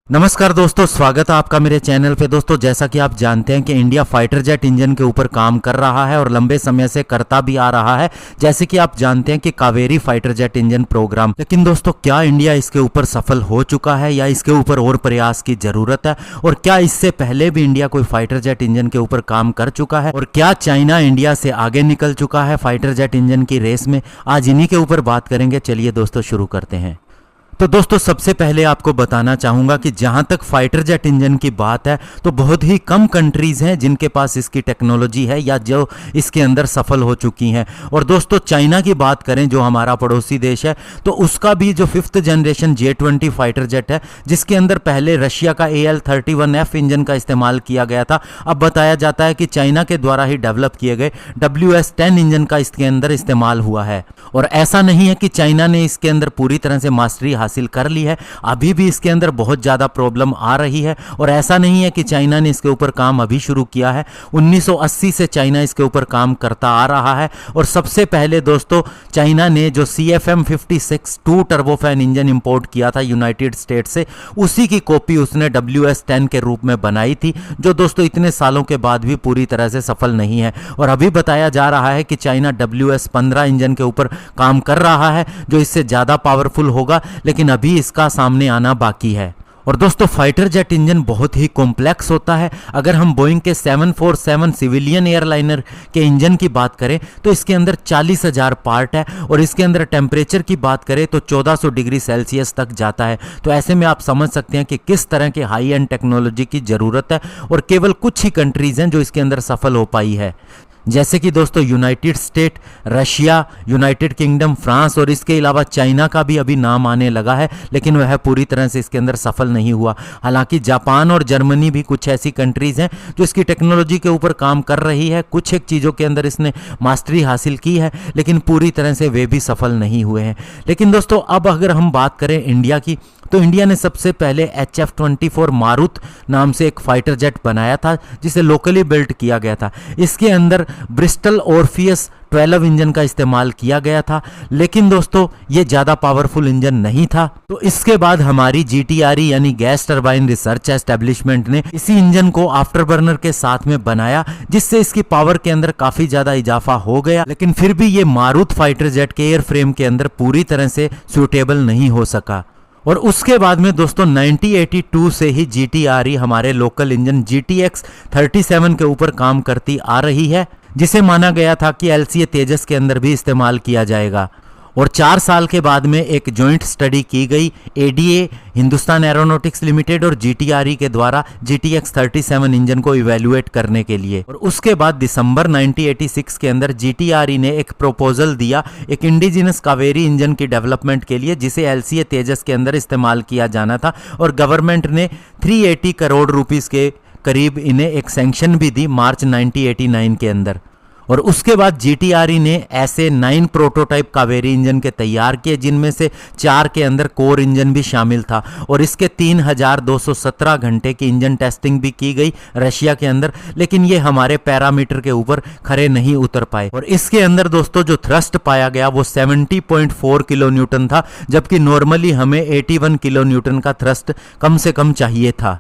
नमस्कार दोस्तों, स्वागत है आपका मेरे चैनल पे। दोस्तों, जैसा कि आप जानते हैं कि इंडिया फाइटर जेट इंजन के ऊपर काम कर रहा है और लंबे समय से करता भी आ रहा है, जैसे कि आप जानते हैं कि Kaveri fighter jet engine program. लेकिन दोस्तों, क्या इंडिया इसके ऊपर सफल हो चुका है या इसके ऊपर और प्रयास की जरूरत है? और क्या इससे पहले भी इंडिया कोई फाइटर जेट इंजन के ऊपर काम कर चुका है? और क्या चाइना इंडिया से आगे निकल चुका है फाइटर जेट इंजन की रेस में? आज इन्हीं के ऊपर बात करेंगे। चलिए दोस्तों, शुरू करते हैं। तो दोस्तों, सबसे पहले आपको बताना चाहूँगा कि जहाँ तक फाइटर जेट इंजन की बात है तो बहुत ही कम कंट्रीज़ हैं जिनके पास इसकी टेक्नोलॉजी है या जो इसके अंदर सफल हो चुकी हैं। और दोस्तों, चाइना की बात करें जो हमारा पड़ोसी देश है, तो उसका भी जो 5th generation J-20 fighter jet है, जिसके अंदर पहले रशिया का AL-31F इंजन का इस्तेमाल किया गया था, अब बताया जाता है कि चाइना के द्वारा ही डेवलप किए गए WS-10 इंजन का इसके अंदर इस्तेमाल हुआ है। और ऐसा नहीं है कि चाइना ने इसके अंदर पूरी तरह से मास्टरी हासिल कर ली है, अभी भी इसके अंदर बहुत ज़्यादा प्रॉब्लम आ रही है। और ऐसा नहीं है कि चाइना ने इसके ऊपर काम अभी शुरू किया है, 1980 से चाइना इसके ऊपर काम करता आ रहा है। और सबसे पहले दोस्तों, चाइना ने जो CFM56 2 टर्बोफैन इंजन इंपोर्ट किया था यूनाइटेड स्टेट से, उसी की कॉपी उसने WS-10 के रूप में बनाई थी, जो दोस्तों इतने सालों के बाद भी पूरी तरह से सफल नहीं है। और अभी बताया जा रहा है कि चाइना WS-15 इंजन के ऊपर काम कर रहा है, जो इससे ज़्यादा पावरफुल होगा, लेकिन अभी इसका सामने आना बाकी है। और दोस्तों, फाइटर जेट इंजन बहुत ही कॉम्प्लेक्स होता है। अगर हम बोइंग के 747 सिविलियन एयरलाइनर के इंजन की बात करें तो इसके अंदर 40,000 पार्ट है और इसके अंदर टेम्परेचर की बात करें तो 1400 डिग्री सेल्सियस तक जाता है। तो ऐसे में आप समझ सकते हैं कि किस तरह के हाई एंड टेक्नोलॉजी की ज़रूरत है। और केवल कुछ ही कंट्रीज़ हैं जो इसके अंदर सफल हो पाई है, जैसे कि दोस्तों United state, Russia, United kingdom, France और इसके अलावा चाइना का भी अभी नाम आने लगा है, लेकिन वह पूरी तरह से इसके अंदर सफल नहीं हुआ। हालांकि जापान और जर्मनी भी कुछ ऐसी कंट्रीज़ हैं जो इसकी टेक्नोलॉजी के ऊपर काम कर रही है। कुछ एक चीज़ों के अंदर इसने मास्टरी हासिल की है, लेकिन पूरी तरह से वे भी सफल नहीं हुए हैं। लेकिन दोस्तों, अब अगर हम बात करें इंडिया की, तो इंडिया ने सबसे पहले HF-24 मारुत नाम से एक फाइटर जेट बनाया था, जिसे लोकली बिल्ट किया गया था। इसके अंदर ब्रिस्टल ऑर्फियस 12 इंजन का इस्तेमाल किया गया था, लेकिन दोस्तों ये ज़्यादा पावरफुल इंजन नहीं था। तो इसके बाद हमारी GTRE यानी गैस टरबाइन रिसर्च एस्टेब्लिशमेंट ने इसी इंजन को आफ्टर बर्नर के साथ में बनाया, जिससे इसकी पावर के अंदर काफ़ी ज़्यादा इजाफा हो गया। लेकिन फिर भी ये मारुत फाइटर जेट के एयर फ्रेम के अंदर पूरी तरह से सूटेबल नहीं हो सका। और उसके बाद में दोस्तों 1982 से ही GTRE हमारे लोकल इंजन GTX 37 के ऊपर काम करती आ रही है, जिसे माना गया था कि LCA तेजस के अंदर भी इस्तेमाल किया जाएगा। और 4 साल के बाद में एक जॉइंट स्टडी की गई ADA, हिंदुस्तान एरोनॉटिक्स लिमिटेड और GTRE के द्वारा GTX 37 इंजन को इवेल्युएट करने के लिए। और उसके बाद दिसंबर 1986 के अंदर GTRE ने एक प्रपोजल दिया एक इंडिजिनस कावेरी इंजन की डेवलपमेंट के लिए, जिसे LCA तेजस के अंदर इस्तेमाल किया जाना था। और गवर्नमेंट ने 380 करोड़ रुपीस के करीब इन्हें एक सैंक्शन भी दी मार्च 1989 के अंदर। और उसके बाद GTRE ने ऐसे 9 प्रोटोटाइप कावेरी इंजन के तैयार किए, जिनमें से 4 के अंदर कोर इंजन भी शामिल था। और इसके 3217 घंटे की इंजन टेस्टिंग भी की गई रशिया के अंदर, लेकिन ये हमारे पैरामीटर के ऊपर खरे नहीं उतर पाए। और इसके अंदर दोस्तों जो थ्रस्ट पाया गया वो 70.4 किलो न्यूटन था, जबकि नॉर्मली हमें 81 किलो न्यूटन का थ्रस्ट कम से कम चाहिए था।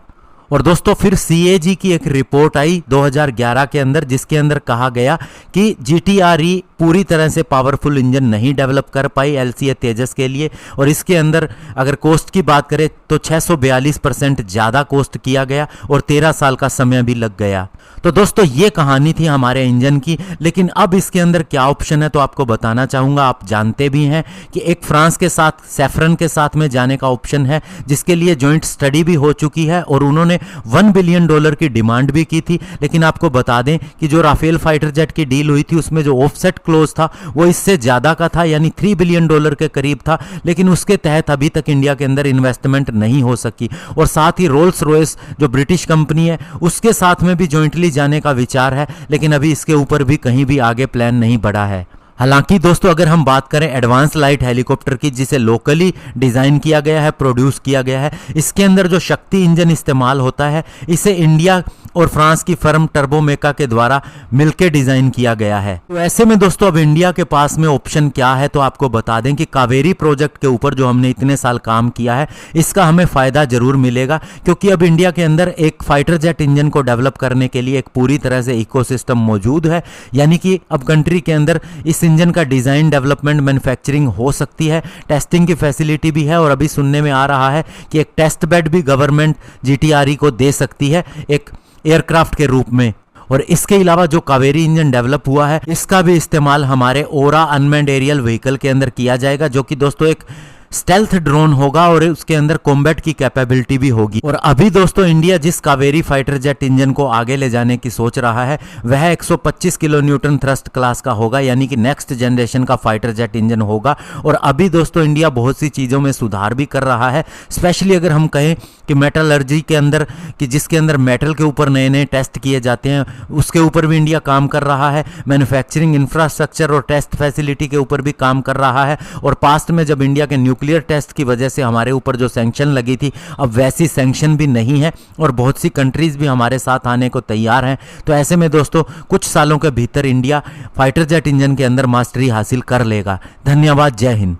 और दोस्तों, फिर CAG की एक रिपोर्ट आई 2011 के अंदर, जिसके अंदर कहा गया कि GTRE पूरी तरह से पावरफुल इंजन नहीं डेवलप कर पाई LCA तेजस के लिए। और इसके अंदर अगर कॉस्ट की बात करें तो 642% ज़्यादा कॉस्ट किया गया और 13 साल का समय भी लग गया। तो दोस्तों, ये कहानी थी हमारे इंजन की। लेकिन अब इसके अंदर क्या ऑप्शन है तो आपको बताना चाहूँगा। आप जानते भी हैं कि एक फ्रांस के साथ सैफरन के साथ में जाने का ऑप्शन है, जिसके लिए जॉइंट स्टडी भी हो चुकी है और उन्होंने $1 बिलियन की डिमांड भी की थी। लेकिन आपको बता दें कि जो राफेल फाइटर जेट की डील हुई थी उसमें जो ऑफसेट क्लोज था वो इससे ज़्यादा का था, यानी $3 बिलियन के करीब था। लेकिन उसके तहत अभी तक इंडिया के अंदर इन्वेस्टमेंट नहीं हो सकी। और साथ ही रोल्स रॉयस जो ब्रिटिश कंपनी है, उसके साथ में भी जॉइंटली जाने का विचार है, लेकिन अभी इसके ऊपर भी कहीं भी आगे प्लान नहीं बढ़ा है। हालांकि दोस्तों, अगर हम बात करें एडवांस लाइट हेलीकॉप्टर की, जिसे लोकली डिज़ाइन किया गया है, प्रोड्यूस किया गया है, इसके अंदर जो शक्ति इंजन इस्तेमाल होता है, इसे इंडिया और फ्रांस की फर्म टर्बोमेका के द्वारा मिलकर डिजाइन किया गया है। तो ऐसे में दोस्तों अब इंडिया के पास में ऑप्शन क्या है, तो आपको बता दें कि कावेरी प्रोजेक्ट के ऊपर जो हमने इतने साल काम किया है इसका हमें फायदा जरूर मिलेगा, क्योंकि अब इंडिया के अंदर एक फाइटर जेट इंजन को डेवलप करने के लिए एक पूरी तरह से इकोसिस्टम मौजूद है। यानी कि अब कंट्री के अंदर इस इंजन का डिजाइन, डेवलपमेंट, मैन्युफैक्चरिंग हो सकती है, टेस्टिंग की फैसिलिटी भी है और अभी सुनने में आ रहा है कि एक टेस्ट बेड भी गवर्नमेंट जीटीआरई को दे सकती है एक एयरक्राफ्ट के रूप में। और इसके अलावा जो कावेरी इंजन डेवलप हुआ है इसका भी इस्तेमाल हमारे ओरा अनमैन्ड एरियल व्हीकल के अंदर किया जाएगा, जो कि दोस्तों एक स्टेल्थ ड्रोन होगा और उसके अंदर कॉम्बैट की कैपेबिलिटी भी होगी। और अभी दोस्तों इंडिया जिस कावेरी फाइटर जेट इंजन को आगे ले जाने की सोच रहा है वह 125 किलो न्यूटन थ्रस्ट क्लास का होगा, यानी कि नेक्स्ट जनरेशन का फाइटर जेट इंजन होगा। और अभी दोस्तों इंडिया बहुत सी चीज़ों में सुधार भी कर रहा है, स्पेशली अगर हम कहें कि मेटलर्जी के अंदर, कि जिसके अंदर मेटल के ऊपर नए नए टेस्ट किए जाते हैं उसके ऊपर भी इंडिया काम कर रहा है। मैन्युफैक्चरिंग इंफ्रास्ट्रक्चर और टेस्ट फैसिलिटी के ऊपर भी काम कर रहा है। और पास्ट में जब इंडिया के न्यूक्लियर टेस्ट की वजह से हमारे ऊपर जो सैंक्शन लगी थी अब वैसी सैंक्शन भी नहीं है और बहुत सी कंट्रीज भी हमारे साथ आने को तैयार हैं। तो ऐसे में दोस्तों कुछ सालों के भीतर इंडिया फाइटर जेट इंजन के अंदर मास्टरी हासिल कर लेगा। धन्यवाद। जय हिंद।